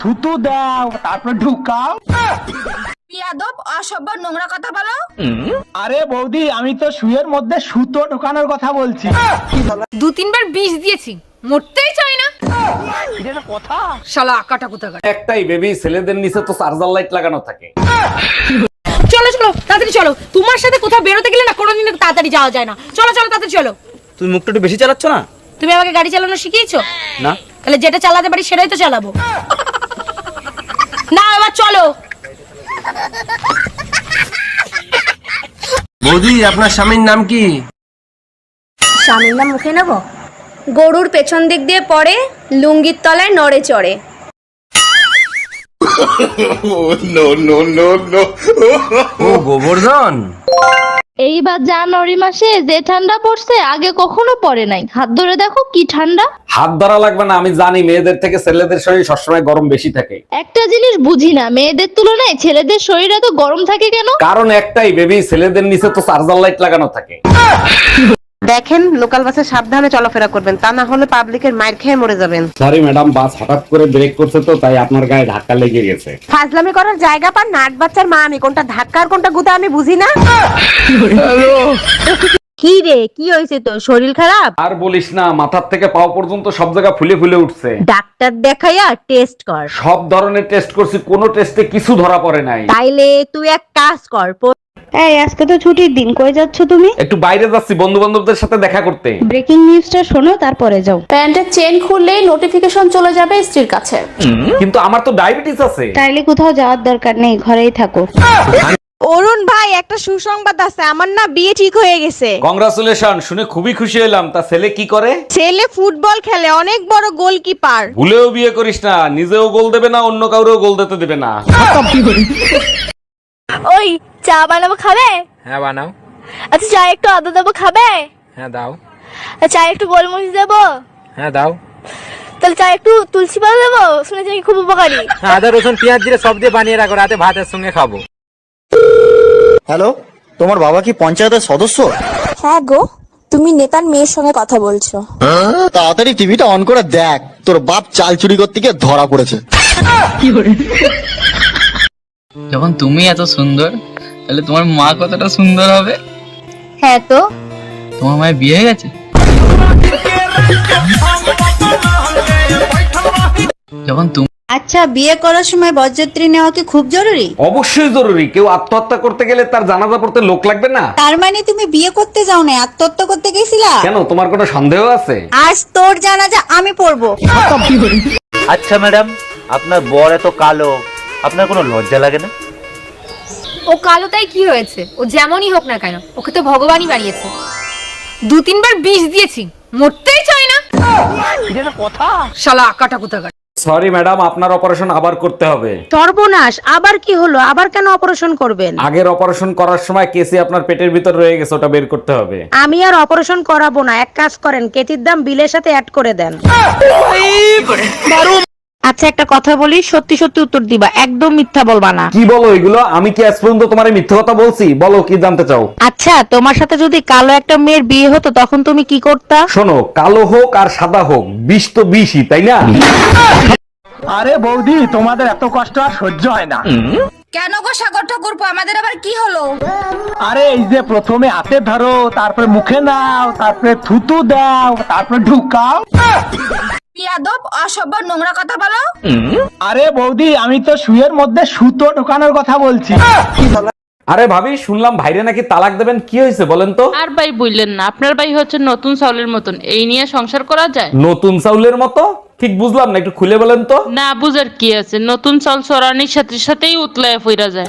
থুতু দাও, তারপরে ঢুকাও। বিয়াদব, অসভ্য, নোংরা কথা বলো। আরে বৌদি, আমি তো শুয়ের মধ্যে সুতো ঢোকানোর কথা বলছি। 2-3 বার বিষ দিয়েছি, মরতেই চাই না। কথা শালা আকাটা কোথাকার। একটাই বেবি, ছেলেদের নিচে তো চার্জার লাইট লাগানো থাকে। চলো চলো তাড়াতাড়ি চলো, তোমার সাথে কোথাও বেরোতে গেলে না কোনোদিন তাড়াতাড়ি যাওয়া যায় না। চলো চলো তাড়াতাড়ি চলো। তুমি মুখটা একটু বেশি চালাচ্ছ না? তুমি আমাকে গাড়ি চালানো শিখিয়েছো? না। তাহলে যেটা চালাতে পারি সেটাই তো চালাবো। না এবার চলো। বৌদি, আপনার স্বামীর নাম কি? স্বামীর নাম মুখে নেব? গরুর পেছন দিক দিয়ে পড়ে, লুঙ্গির তলায় নড়ে চড়ে। ও গোবর্ধন। এইবার জানুয়ারি মাসে যে ঠান্ডা পড়ছে আগে কখনো পড়ে নাই। হাত ধরে দেখো কি ঠান্ডা। হাত ধরা লাগবে না, আমি জানি মেয়েদের থেকে ছেলেদের শরীর সবসময় গরম বেশি থাকে। একটা জিনিস বুঝি না, মেয়েদের তুলনায় ছেলেদের শরীর এত গরম থাকে কেন? কারণ একটাই বেবি, ছেলেদের নিচে তো চার্জার লাইট লাগানো থাকে। দেখেন, লোকাল বাসে সাবধানে চলাফেরা করবেন, তা না হলে পাবলিকের মাইর খেয়ে মরে যাবেন। সরি ম্যাডাম, বাস হঠাৎ করে ব্রেক করছে তো তাই আপনার গায়ে ধাক্কা লেগে গেছে। ফাজলামি করার জায়গা পান নাট বাচ্চার মা আমি, কোনটা ধাক্কা আর কোনটা গুতা আমি বুঝি না। কি রে, কি হয়েছে তোর? শরীর খারাপ? আর বলিস না, মাথার থেকে পাও পর্যন্ত সব জায়গা ফুলে ফুলে উঠছে। ডাক্তার দেখাইয়া টেস্ট কর। সব ধরনের টেস্ট করছি, কোনো টেস্টে কিছু ধরা পড়ে নাই। তাইলে তুই এক কাজ কর। এই আজকে তো ছুটির দিন, কই যাচ্ছ তুমি? একটু বাইরে যাচ্ছি বন্ধু বান্ধবদের সাথে দেখা করতে। ব্রেকিং নিউজটা শোনো, তারপরে যাও। প্যান্টের চেন খুললেই নোটিফিকেশন চলে যাবে স্ত্রীর কাছে। কিন্তু আমার তো ডায়াবেটিস আছে। তাইলে কোথাও যাওয়ার দরকার নেই, ঘরেই থাকো। অরুণ ভাই, একটা সুসংবাদ আছে, আমার না বিয়ে ঠিক হয়ে গেছে। কংগ্রাচুলেশন, শুনে খুবই খুশি হলাম। তা ছেলে কি করে? ছেলে ফুটবল খেলে, অনেক বড় গোলকিপার। ভুলেও বিয়ে করিস না, নিজেও গোল দেবে না, অন্য কাউরেও গোল দিতে দেবে না। ওই চা বানাবো, খাবে? হ্যাঁ বানাও। আচ্ছা চা একটু আদা দেবো, খাবে? হ্যাঁ দাও। চা একটু গোলমরিচ দেবো? হ্যাঁ দাও। তাহলে চা একটু তুলসী পাতা দেবো? শুনেছি নাকি খুব উপকারী। আদা রসুন পেঁয়াজ দিয়ে সব দিয়ে বানিয়ে রাখো, রাতে ভাতের সঙ্গে খাবো। হ্যালো, তোমার বাবা কি পঞ্চায়েতের সদস্য? হ্যাঁ গো, তুমি নেতার মেয়ের সঙ্গে কথা বলছো। তাড়াতাড়ি টিভিটা অন করে দেখ, তোর বাপ চাল চুরি করতে গিয়ে ধরা পড়েছে। যখন তুমি এত সুন্দর, তাহলে তোমার মা কতটা সুন্দর হবে? হ্যাঁ তো। তোমার মায়ের বিয়ে হয়ে গেছে? যখন তুমি আচ্ছা, বিয়ে করার সময় বরযাত্রী নেওয়া কি খুব জরুরি? অবশ্যই জরুরি। কেউ আত্মহত্যা করতে গেলে তার জানাজা পড়তে লোক লাগবে না? তার মানে তুমি বিয়ে করতে যাও না, আত্মহত্যা করতে গেছিলা? কেন, তোমার কোনো সন্দেহ আছে? আজ তোর জানাজা আমি পড়বো। আচ্ছা ম্যাডাম, আপনার বর এত কালো, আপনার কোনো লজ্জা লাগে না? ও কালো তাই কি হয়েছে? ও যেমনই হোক না কেন, ওকে তো ভগবানই বানিয়েছে। 2-3 বার বিষ দিয়েছি, মরতেই চাই না। কথা শালা আকাটা কোথাকার। সরি ম্যাডাম, আপনার অপারেশন আবার করতে হবে। সর্বনাশ, আবার কি হলো? আবার কেন অপারেশন করবেন? আগের অপারেশন করার সময় কেসি আপনার পেটের ভিতর রয়ে গেছে, ওটা বের করতে হবে। আমি আর অপারেশন করাবো না, এক কাজ করেন, কেতির দাম বিলের সাথে অ্যাড করে দেন। আচ্ছা একটা কথা বলি, সত্যি সত্যি উত্তর দিবা, একদম মিথ্যা বলবা না। কি বলো এগুলো? আমি কি আজ পর্যন্ত তোমার মিথ্যে কথা বলছি? বলো কি জানতে চাও? আচ্ছা, তোমার সাথে যদি কালো একটা মেয়ের বিয়ে হতো তখন তুমি কি করতা? শোনো, কালো হোক আর সাদা হোক, বিষ তো বিষই, তাই না? আরে বৌদি, তোমাদের এত কষ্ট আর সহ্য হয় না। কেন গো সাগর ঠাকুরপো, আমাদের আবার কি হলো? আরে এই যে প্রথমে হাতে ধরো, তারপরে মুখে নাও, তারপরে থুতু দাও, তারপরে ঢুকাও। বিয়াদব, অসভ্য, নোংরা কথা বলো। আরে বৌদি, আমি তো শুয়ের মধ্যে সুতো ঢোকানোর কথা বলছি। আরে ভাবি, শুনলাম ভাইরে নাকি তালাক দেবেন, কি হয়েছে বলেন তো? আর ভাই বললেন না, আপনার ভাই হচ্ছে নতুন চাউলের মতন, এই নিয়ে সংসার করা যায়? নতুন চাউলের মতো? ঠিক বুঝলাম না, একটু খুলে বলেন তো। না বুঝার কি আছে, নতুন চাউল চড়ানির সাথে সাথেই উতলায় ফিরা যায়।